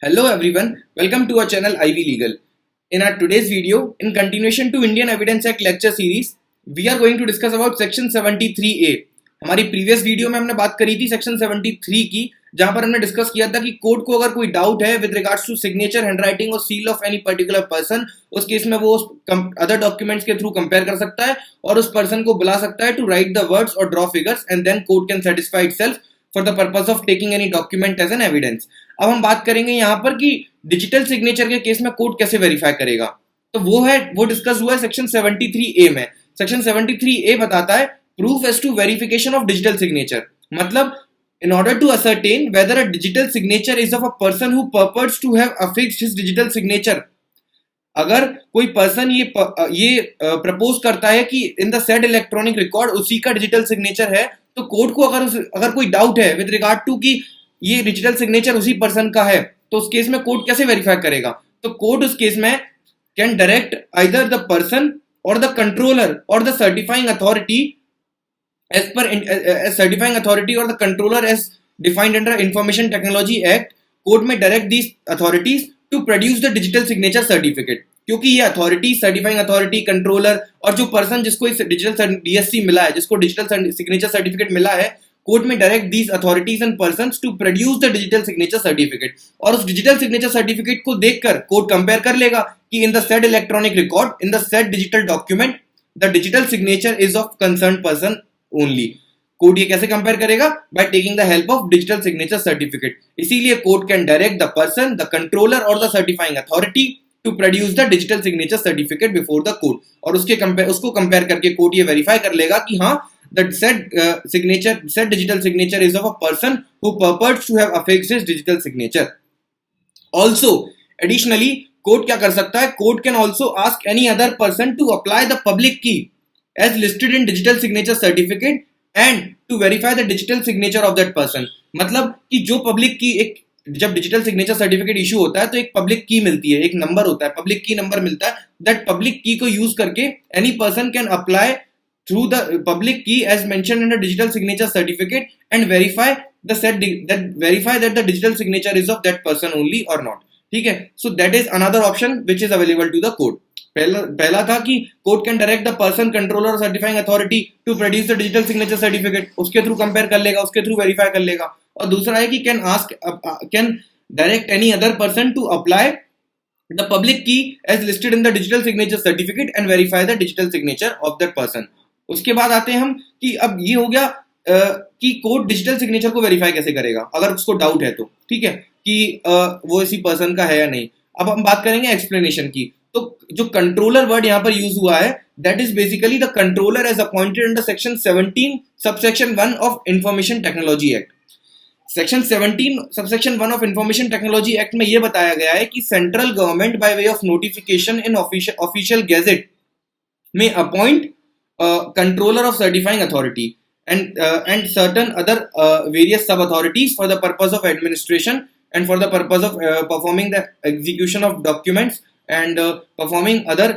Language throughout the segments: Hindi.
Hello everyone, welcome to our channel Ivy Legal. In our today's video, in continuation to Indian Evidence Act lecture series, we are going to discuss about section 73A. हमारी प्रीवियस वीडियो में हमने बात करी थी सेक्शन 73 की, जहां पर हमने डिस्कस किया था कि कोर्ट को अगर कोई डाउट है with regards to signature, handwriting और seal of any particular person, उस केस में वो अदर डॉक्यूमेंट्स के थ्रू कंपेयर कर सकता है और उस पर्सन को बुला सकता है टू राइट द वर्ड्स और draw figures and then court can satisfy itself for the purpose of taking any document as an evidence. अब हम बात करेंगे यहाँ पर कि डिजिटल सिग्नेचर के केस में कोर्ट कैसे वेरीफाई करेगा, तो वो डिस्कस हुआ है सेक्शन 73A में। सेक्शन 73A बताता है proof as to verification of digital signature, मतलब in order to ascertain whether a digital signature is of a person who purports to have affixed his digital signature। अगर कोई पर्सन ये प्रपोज करता है कि in the said electronic record उसी का डिजिटल सिग्नेचर है, तो कोर्ट को अगर कोई डाउट है विद रिगार्ड टू कि ये डिजिटल सिग्नेचर उसी पर्सन का है, तो उस केस में कोर्ट कैसे वेरीफाई करेगा? तो कोर्ट उस केस में can direct either the person और द कंट्रोलर और the certifying authority as certifying authority or the controller as defined under Information Technology Act, court में direct these authorities to produce the digital signature certificate। क्योंकि ये अथॉरिटी, सर्टिफाइंग अथॉरिटी, कंट्रोलर और जो पर्सन जिसको इस डिजिटल DSC मिला है, जिसको डिजिटल सिग्नेचर सर्टिफिकेट मिला है, कोर्ट में direct these authorities and persons to produce the digital signature certificate. और उस डिजिटल सिग्नेचर सर्टिफिकेट को देखकर कोर्ट कंपेयर कर लेगा कि in the said electronic record, in the said digital document, the digital signature is of concern person only. Court ये कैसे कंपेयर करेगा? By taking the help of digital signature certificate. इसीलिए court can direct the person, the controller और the certifying authority to produce the digital signature certificate before the court. और उसको कंपेयर करके कोर्ट ये वेरीफाई कर लेगा कि हाँ, the said digital signature is of a person who purports to have affixed his digital signature. Also, additionally, court क्या कर सकता है? Court can also ask any other person to apply the public key as listed in digital signature certificate and to verify the digital signature of that person। मतलब कि जो पब्लिक की एक, जब डिजिटल सिग्नेचर सर्टिफिकेट इशू होता है तो एक पब्लिक की मिलती है, एक नंबर होता है, पब्लिक की नंबर मिलता है। दैट पब्लिक की को यूज करके any person can apply through the public key as mentioned in the digital signature certificate and verify that the digital signature is of that person only or not। ठीक है, so that is another option which is available to the court। पहला था कि court can direct the person, controller, certifying authority to produce the digital signature certificate, उसके थ्रू कंपेयर कर लेगा, उसके थ्रू वेरीफाई कर लेगा। और दूसरा है कि can direct any other person to apply the public key as listed in the digital signature certificate and verify the digital signature of that person. उसके बाद आते हैं हम कि अब ये हो गया कि कोर्ट डिजिटल सिग्नेचर को वेरीफाई कैसे करेगा अगर उसको डाउट है तो, ठीक है, कि वो इसी पर्सन का है या नहीं। अब हम बात करेंगे एक्सप्लेनेशन की। तो जो कंट्रोलर वर्ड यहाँ पर यूज हुआ है, that is basically the controller as appointed under section 17 subsection 1 of information technology act. Section 17 subsection 1 of information technology act में यह बताया गया है कि central government by way of notification in official gazette में appoint controller of certifying authority and certain other various sub authorities for the purpose of administration and for the purpose of performing the execution of documents and performing other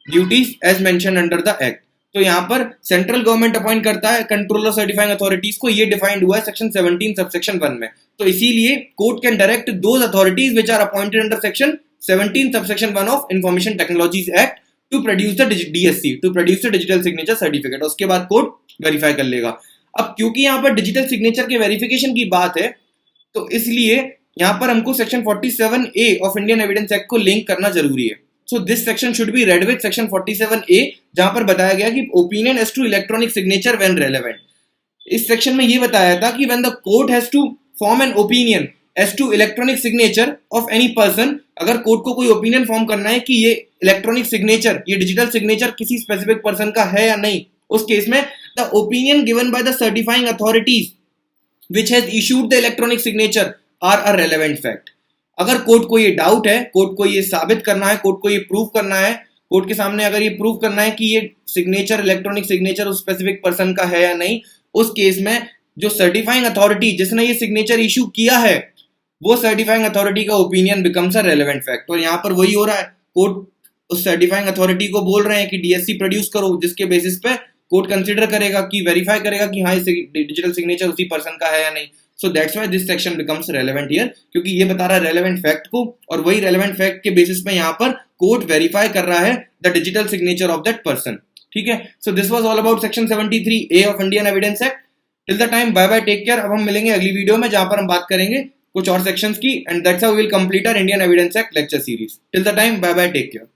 duties as mentioned under the act। तो यहाँ पर सेंट्रल गवर्नमेंट अपॉइंट करता है कंट्रोलर सर्टिफाइंग अथॉरिटीज को, ये डिफाइंड हुआ है सेक्शन 17 सबसेक्शन 1 में। तो इसीलिए court can direct those authorities which are appointed under section 17 subsection 1 of information technologies act to produce the DSC, to produce the digital signature certificate. उसके बाद कोर्ट वेरीफाई कर लेगा। अब क्योंकि यहाँ पर डिजिटल सिग्नेचर के वेरिफिकेशन की बात है, तो इसलिए यहाँ पर हमको section 47A of Indian evidence act को लिंक करना जरूरी है। So this section should be read with section 47A, जहां पर बताया गया कि opinion as to electronic signature when relevant. इस सेक्शन में ये बताया था कि when the court has to form an opinion as to electronic signature of any person, अगर कोर्ट को कोई ओपिनियन फॉर्म करना है कि ये इलेक्ट्रॉनिक सिग्नेचर, ये डिजिटल सिग्नेचर किसी स्पेसिफिक पर्सन का है या नहीं, उस केस में the opinion given by the certifying authorities which has issued the electronic signature are a relevant fact. अगर कोर्ट को ये डाउट है, कोर्ट को ये साबित करना है, कोर्ट को ये प्रूव करना है, कोर्ट के सामने अगर ये प्रूव करना है कि ये सिग्नेचर, इलेक्ट्रॉनिक सिग्नेचर उस स्पेसिफिक पर्सन का है या नहीं, उस केस में जो सर्टिफाइंग अथॉरिटी जिसने ये सिग्नेचर इशू किया है, वो सर्टिफाइंग अथॉरिटी का opinion becomes a relevant fact. और यहाँ पर वही हो रहा है, कोर्ट उस सर्टिफाइंग अथॉरिटी को बोल रहे हैं कि DSC प्रोड्यूस करो, जिसके बेसिस पे कोर्ट कंसिडर करेगा कि वेरीफाई करेगा कि हाँ डिजिटल सिग्नेचर उसी पर्सन का है या नहीं. So that's why this section becomes relevant here, क्योंकि ये बता रहा है रेलेवेंट फैक्ट को, और वही रेलेवेंट फैक्ट के बेसिस पे यहाँ पर कोर्ट वेरीफाई कर रहा है the digital signature of that person. ठीक है. So this was all about section 73A of Indian evidence act. Till the time bye bye, take care. अब हम मिलेंगे अगली वीडियो में जहां पर हम बात करेंगे कुछ और सेक्शंस की, and that's how we will complete our Indian evidence act lecture series. Till the time bye bye, take care.